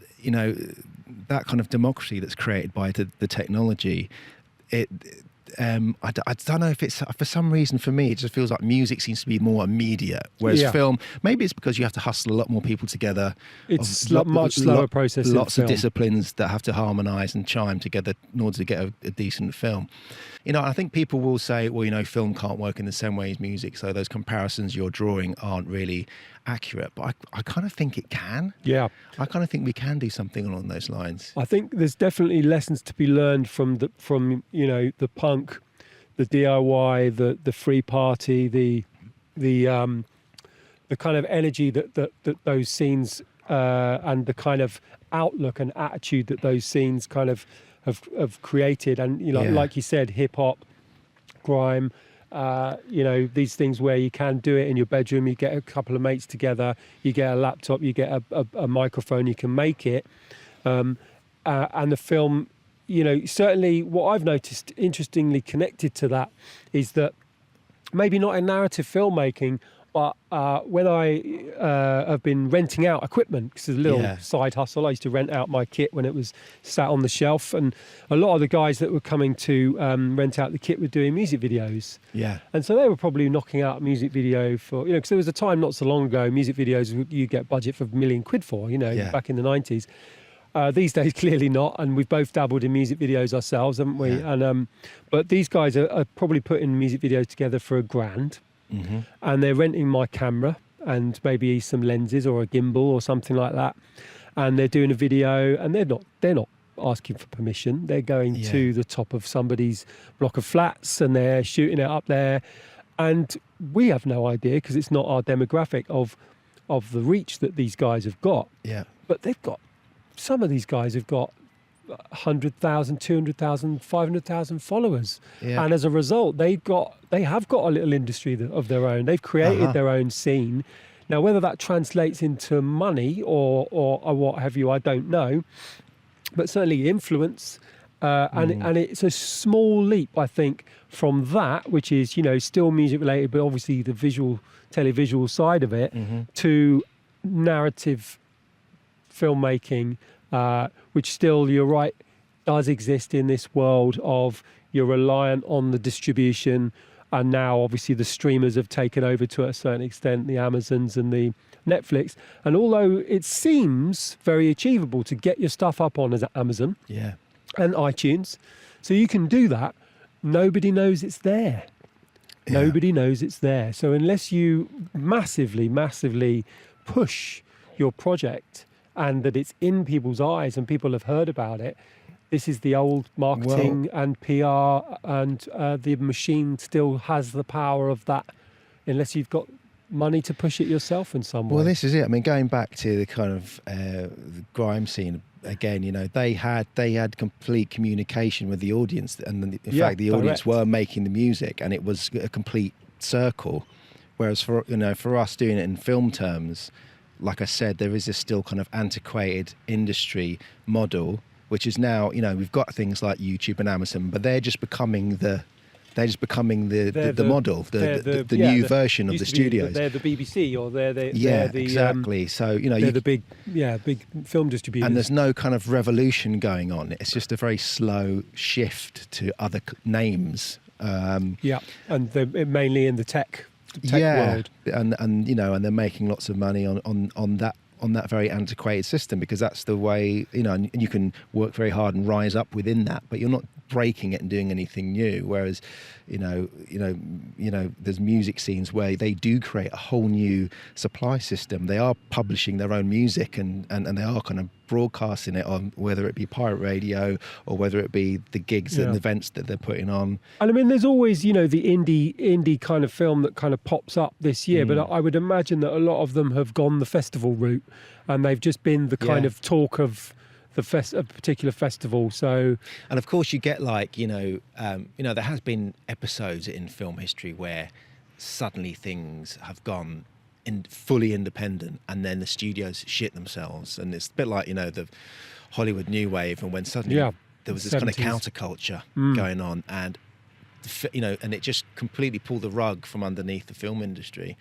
that kind of democracy that's created by the technology, I don't know if it's, for some reason for me, it just feels like music seems to be more immediate, whereas film, maybe it's because you have to hustle a lot more people together. It's much slower process. Lots of disciplines that have to harmonise and chime together in order to get a decent film. I think people will say, well, film can't work in the same way as music, so those comparisons you're drawing aren't really accurate. But I kind of think it can. Yeah. I kind of think we can do something along those lines. I think there's definitely lessons to be learned from the punk, the DIY, the free party, the kind of energy that those scenes and the kind of outlook and attitude that those scenes kind of have created. And like you said, hip hop, grime, these things where you can do it in your bedroom. You get a couple of mates together, you get a laptop, you get a microphone, you can make it. And the film, certainly what I've noticed interestingly connected to that is that maybe not in narrative filmmaking, but when I have been renting out equipment, because it's a little side hustle. I used to rent out my kit when it was sat on the shelf, and a lot of the guys that were coming to rent out the kit were doing music videos. Yeah. And so they were probably knocking out a music video for, because there was a time not so long ago, music videos you get budget for £1 million for, back in the 90s. These days, clearly not, and we've both dabbled in music videos ourselves, haven't we? Yeah. And but these guys are probably putting music videos together for £1,000. Mm-hmm. And they're renting my camera and maybe some lenses or a gimbal or something like that, and they're doing a video, and they're not asking for permission. They're going to the top of somebody's block of flats and they're shooting it up there, and we have no idea, because it's not our demographic, of the reach that these guys have got. Yeah. But some of these guys have got 100,000, 200,000, 500,000 followers. Yeah. And as a result, they have got a little industry of their own. They've created their own scene. Now, whether that translates into money or what have you, I don't know. But certainly influence. And it's a small leap, I think, from that, which is, still music related, but obviously the televisual side of it, to narrative filmmaking, which still, you're right, does exist in this world of you're reliant on the distribution. And now, obviously, the streamers have taken over to a certain extent, the Amazons and the Netflix. And although it seems very achievable to get your stuff up on as Amazon and iTunes, so you can do that, nobody knows it's there. Yeah. Nobody knows it's there. So unless you massively, massively push your project and that it's in people's eyes and people have heard about it, this is the old marketing and PR, and the machine still has the power of that unless you've got money to push it yourself in some way. Well, this is it. I mean, going back to the kind of the grime scene again, they had complete communication with the audience, and in fact, the audience were making the music, and it was a complete circle. Whereas for us doing it in film terms, like I said, there is this still kind of antiquated industry model, which is now, we've got things like YouTube and Amazon, but they're just becoming the model, the new version of the studios. They're the BBC, or they're the exactly. So they're the big film distributors. And there's no kind of revolution going on. It's just a very slow shift to other names. And they're mainly in the tech world. And they're making lots of money on on that very antiquated system, because that's the way, and you can work very hard and rise up within that, but you're not breaking it and doing anything new. Whereas, there's music scenes where they do create a whole new supply system. They are publishing their own music and they are kind of broadcasting it on, whether it be pirate radio or whether it be the gigs and events that they're putting on. And I mean, there's always, the indie kind of film that kind of pops up this year, but I would imagine that a lot of them have gone the festival route, and they've just been the kind of talk of a particular festival. So, and of course you get like, there has been episodes in film history where suddenly things have gone fully independent, and then the studios shit themselves, and it's a bit like the Hollywood New Wave, and when suddenly there was this 70s kind of counterculture going on, and and it just completely pulled the rug from underneath the film industry.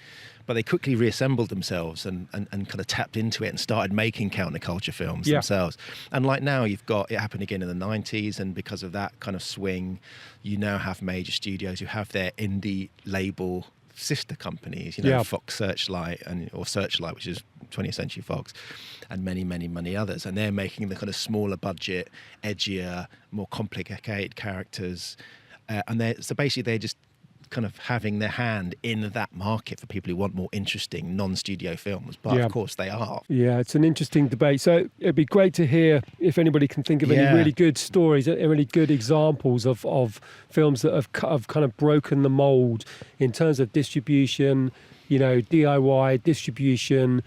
But they quickly reassembled themselves and kind of tapped into it and started making counterculture films themselves. And like now, you've got it happened again in the 90s, and because of that kind of swing, you now have major studios who have their indie label sister companies, Fox Searchlight or Searchlight, which is 20th Century Fox, and many, many, many others. And they're making the kind of smaller budget, edgier, more complicated characters. And they're just kind of having their hand in that market for people who want more interesting non-studio films. But of course they are. Yeah, it's an interesting debate. So it'd be great to hear if anybody can think of any really good stories, really good examples of films that have kind of broken the mold in terms of distribution, DIY distribution,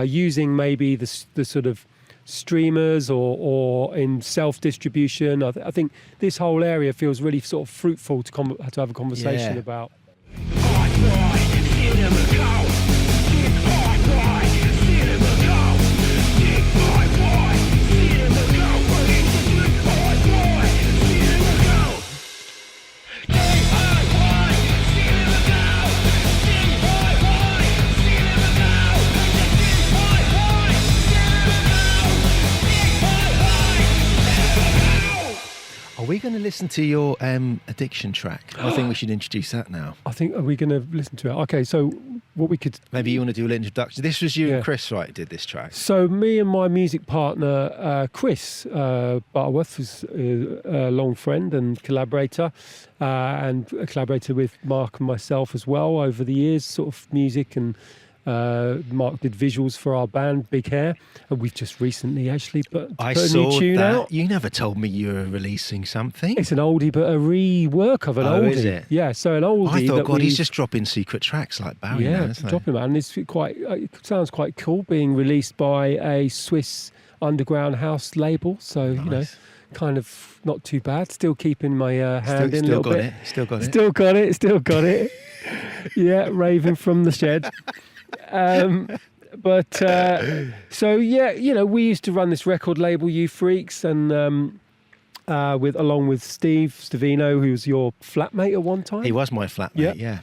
using maybe the sort of streamers or in self-distribution. I think this whole area feels really sort of fruitful to have a conversation about. Are we going to listen to your addiction track? I think we should introduce that now. Are we going to listen to it? Okay, so what we could... Maybe you want to do a little introduction. This was you and Chris, right, did this track? So me and my music partner, Chris Butterworth, was a long friend and collaborator, and collaborated with Marc and myself as well over the years, sort of music, and Marc did visuals for our band Big Hair, and we've just recently actually put a new tune out. You never told me you were releasing something. It's an oldie, but a rework of an oldie. Is it? Yeah, so an oldie. I thought, God, he's just dropping secret tracks like Barry. Yeah, dropping them, and it's it sounds quite cool, being released by a Swiss underground house label. So nice. Kind of not too bad. Still keeping my hand in a little bit. Still got it. Yeah, raving from the shed. We used to run this record label, You Freaks, and along with Steve Stavino, who was your flatmate at one time. He was my flatmate, yeah.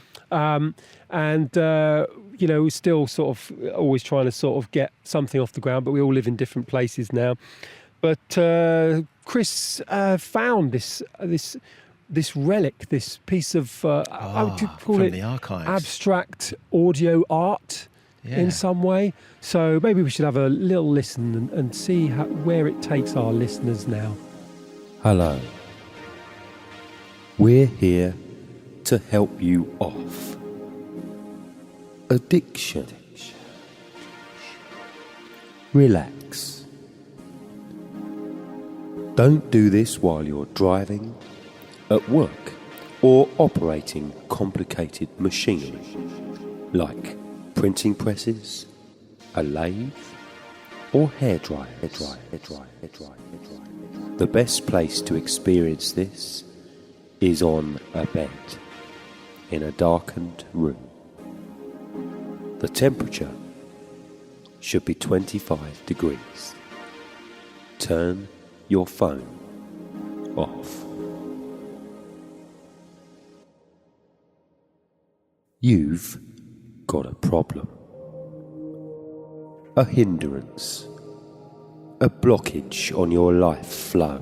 We're still sort of always trying to sort of get something off the ground, but we all live in different places now. But Chris found this relic, this piece of how would you call it? From the archives. Abstract audio art in some way. So maybe we should have a little listen and see where it takes our listeners now. Hello. We're here to help you off addiction. Relax. Don't do this while you're driving, at work, or operating complicated machinery like printing presses, a lathe, or hairdryer. The best place to experience this is on a bed in a darkened room. The temperature should be 25 degrees. Turn your phone off. You've got a problem. A hindrance. A blockage on your life flow.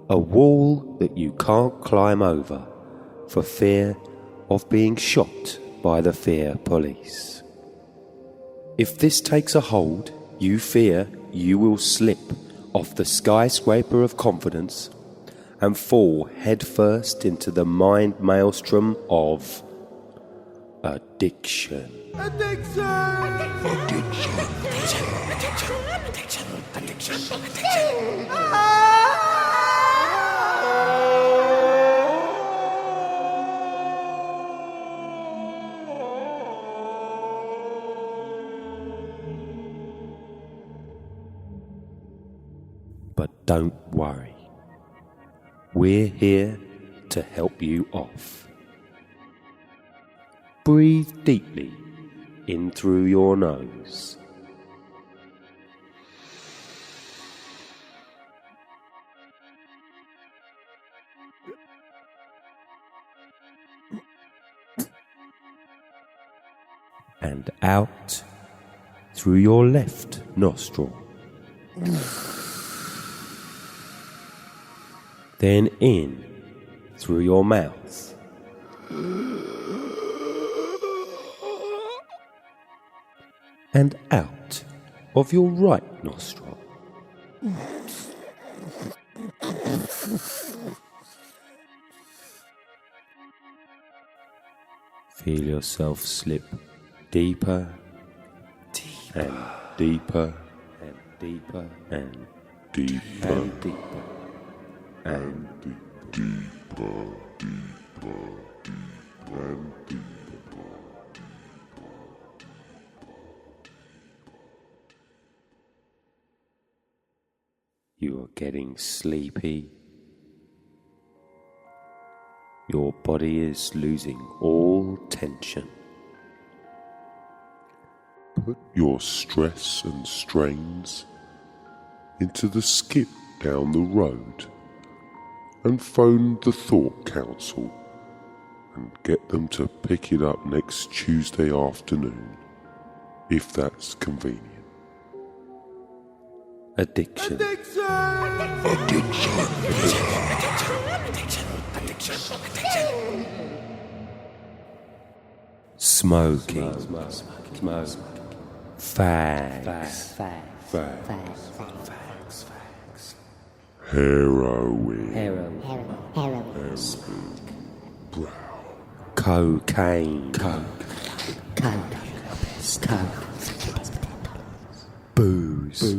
A wall that you can't climb over for fear of being shot by the fear police. If this takes a hold, you fear you will slip off the skyscraper of confidence and fall headfirst into the mind maelstrom of addiction. But don't worry. We're here to help you off. Breathe deeply in through your nose. And out through your left nostril. Then in through your mouth. And out of your right nostril. Feel yourself slip deeper, and deeper, and deeper, and deeper, and deeper, and deeper, deeper, deeper, and deeper. You are getting sleepy. Your body is losing all tension. Put your stress and strains into the skip down the road and phone the Thought Council and get them to pick it up next Tuesday afternoon, if that's convenient. Addiction. Smoking. Fags. Heroin. Cocaine. Booze.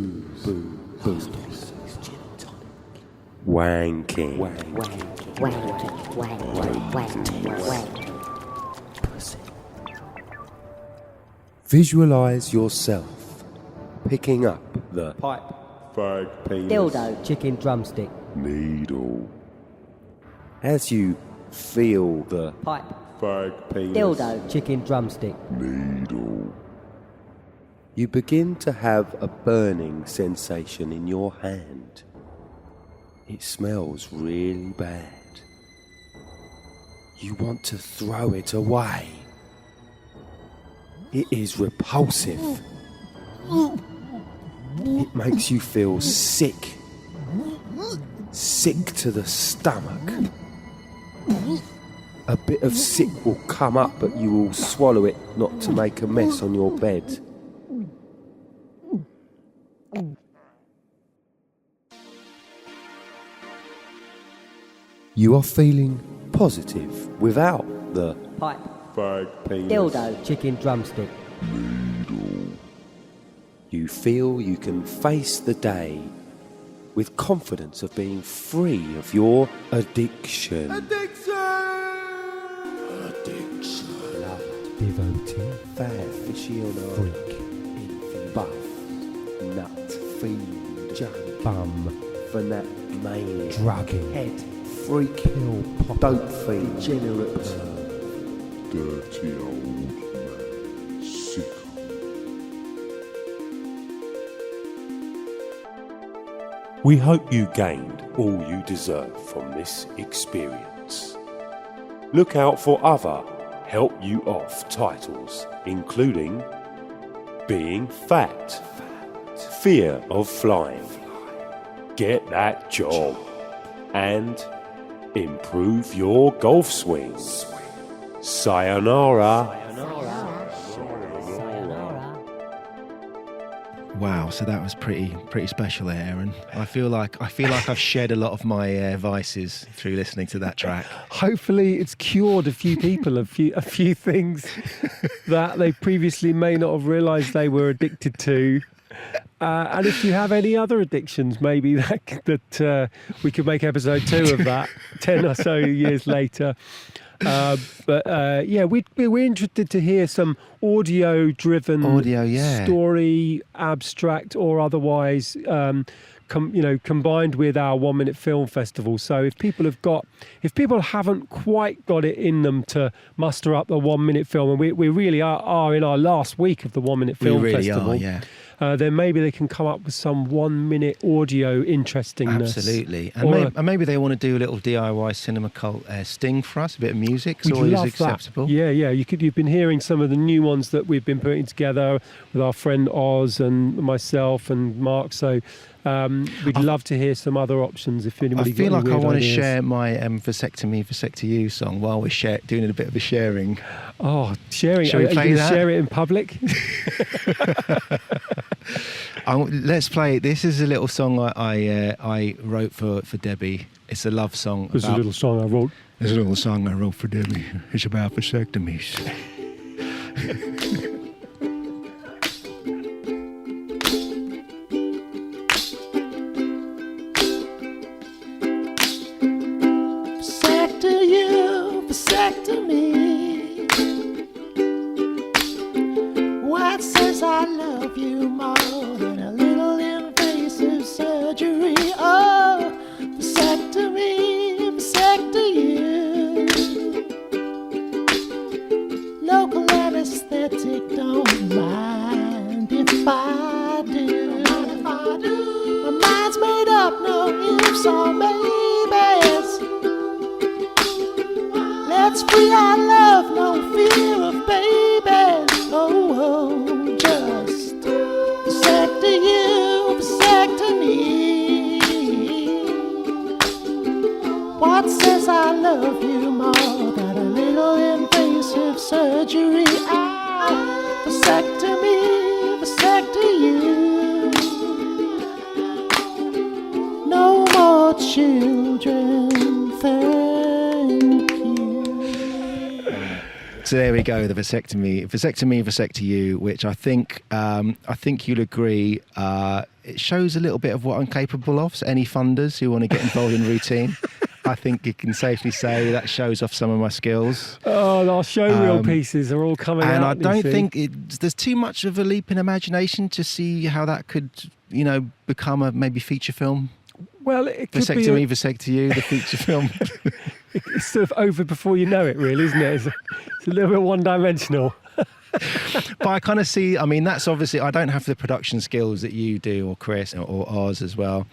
Wanking. Visualize yourself picking up the Pipe. Fag. penis Dildo. Chicken drumstick. Needle. as you feel the Pipe. Fag. penis. Dildo. Chicken drumstick. Needle. You begin to have a burning sensation in your hand. It smells really bad. You want to throw it away. It is repulsive. It makes you feel sick. Sick to the stomach. A bit of sick will come up, but you will swallow it not to make a mess on your bed. You are feeling positive without the Pipe. Fag. penis. Dildo. Chicken drumstick. You feel you can face the day with confidence of being free of your addiction. Devotee, Fair aficionado, freak, buff, nut, fiend, junk, bum, fanat, maniac, drugging, head, freak, pill popper, dope fiend, degenerate, Dirty old man. Sick. We hope you gained all you deserve from this experience. Look out for other help you off titles, including Being Fat, Fear of Flying, Get That Job, and Improve Your Golf Swing. Sayonara. Wow, so that was pretty special there, Aaron. I feel like I've shed a lot of my vices through listening to that track. Hopefully, it's cured a few people, a few things that they previously may not have realised they were addicted to. And if you have any other addictions, maybe that we could make episode 2 of that 10 or so years later. Yeah, we're interested to hear some audio-driven story, abstract or otherwise, combined with our 1 Minute Film Festival. So if people haven't quite got it in them to muster up the 1 minute film, and we really are in our last week of the 1 Minute Film Festival. Are, yeah. Then maybe they can come up with some 1 minute audio interestingness. Absolutely. And maybe they want to do a little DIY cinema cult sting for us, a bit of music. It's always acceptable. That. Yeah. You've been hearing some of the new ones that we've been putting together with our friend Oz and myself and Marc. So we'd love to hear some other options if anybody. I feel like I want to share my Vasectomy, Vasecto You song while we're doing a bit of a sharing. Oh, sharing! Shall we play that? Share it in public? Let's play it. This is a little song I wrote for Debbie. It's a love song. It's a little song I wrote. It's a little song I wrote for Debbie. It's about vasectomies. Vasectomy. What says I love you more than a little invasive surgery? Oh, vasectomy, vasecto you. Local anesthetic, don't mind if I do. My mind's made up, no ifs or maybes. Let's free our love, no fear of babies. Oh, just vasecto you, vasecto me. What says I love you more than a little invasive surgery? Ah, vasecto me, vasecto you. No more children, thank you. So there we go, the vasectomy, vasecto you, which I think you'll agree, it shows a little bit of what I'm capable of. So any funders who want to get involved in routine, I think you can safely say that shows off some of my skills. Oh, our showreel pieces are all coming out. And I don't think there's too much of a leap in imagination to see how that could, become a maybe feature film. Well, it could Vasectomy, vasecto you, the feature film. It's sort of over before you know it, really, isn't it? It's a little bit one-dimensional. But I kind of see, that's obviously, I don't have the production skills that you do, or Chris, or Oz as well.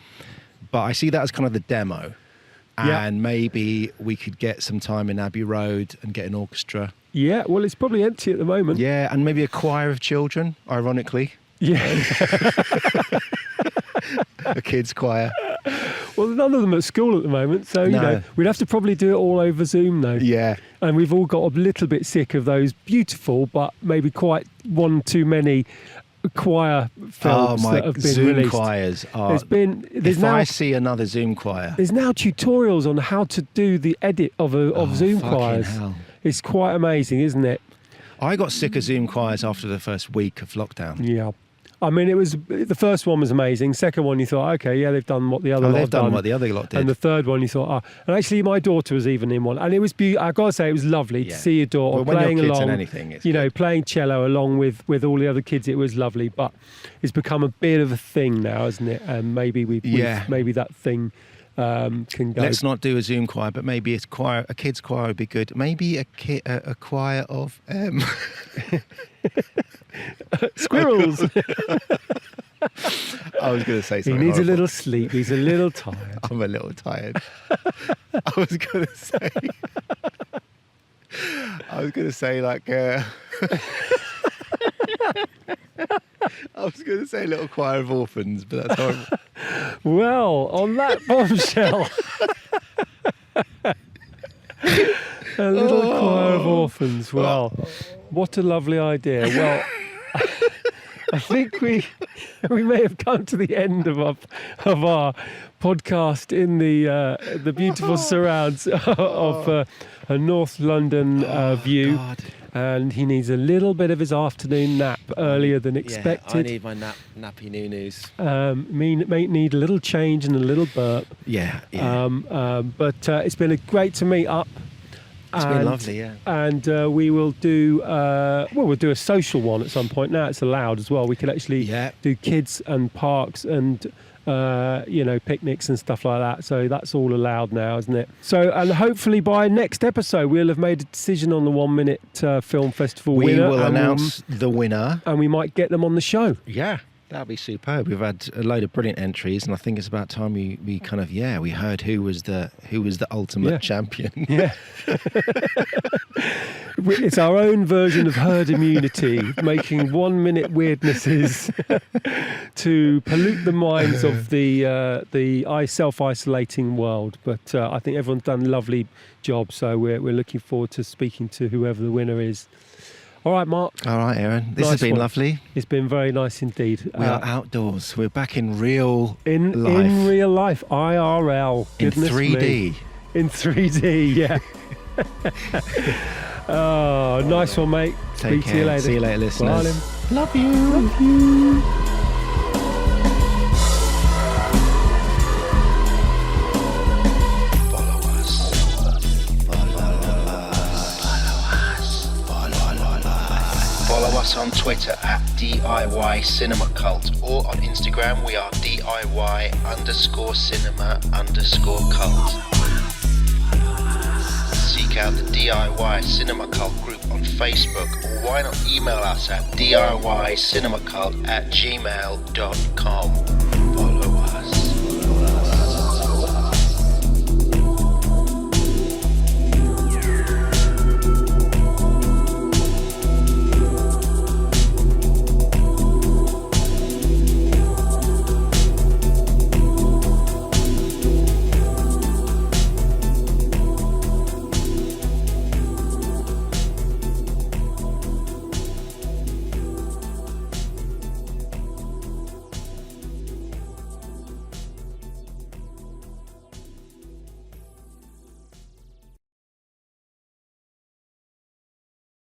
But I see that as kind of the demo. And maybe we could get some time in Abbey Road and get an orchestra. Yeah, well, it's probably empty at the moment. Yeah, and maybe a choir of children, ironically. Yeah. A kids' choir. Well, none of them at school at the moment, so we'd have to probably do it all over Zoom though. Yeah. And we've all got a little bit sick of those beautiful but maybe quite one too many choir films that have been Zoom released. choirs are. I see another Zoom choir. There's now tutorials on how to do the edit of Zoom choirs. Hell. It's quite amazing, isn't it? I got sick of Zoom choirs after the first week of lockdown. Yeah. The first one was amazing. Second one, you thought, okay, yeah, they've done what the other lot they've done done. what the other lot did. And the third one, you thought, and actually, my daughter was even in one, and it was beautiful. I gotta say, it was lovely to see your daughter playing along. Playing cello along with all the other kids. It was lovely, but it's become a bit of a thing now, isn't it? And maybe maybe that thing can go. Let's not do a Zoom choir, but maybe a kids' choir would be good. Maybe a choir of squirrels. I was going to say something. He needs horrible. a little sleep. He's a little tired. I'm a little tired. I was going to say like. I was going to say a little choir of orphans, but that's horrible. Well, on that bombshell, a little choir of orphans. Well, what a lovely idea. Well, I think we may have come to the end of our podcast in the beautiful surrounds of a North London view. God. And he needs a little bit of his afternoon nap earlier than expected. Yeah, I need my nappy noo-noos. May need a little change and a little burp. Yeah. But it's been great to meet up. It's been lovely, yeah. And we will do we'll do a social one at some point. Now it's allowed as well. We can actually do kids and parks and picnics and stuff like that. So that's all allowed now, isn't it? So, and hopefully by next episode we'll have made a decision on the 1 Minute Film Festival winner. We will announce the winner, and we might get them on the show. Yeah. That'd be superb. We've had a load of brilliant entries, and I think it's about time we kind of we heard who was the ultimate champion. Yeah, it's our own version of herd immunity, making 1 minute weirdnesses to pollute the minds of the self-isolating world. But I think everyone's done a lovely job, so we're looking forward to speaking to whoever the winner is. All right, Mark. All right, Aaron. This has been lovely. It's been very nice indeed. We are outdoors. We're back in real life. In real life, IRL. In 3D. Me. In 3D, yeah. Oh, nice one, mate. Take care. To you later. See you later, listeners. Bye, Love you. Love you. Follow us on Twitter at DIY Cinema Cult, or on Instagram we are DIY_cinema_cult. Seek out the DIY Cinema Cult group on Facebook, or why not email us at DIYcinemacult@gmail.com.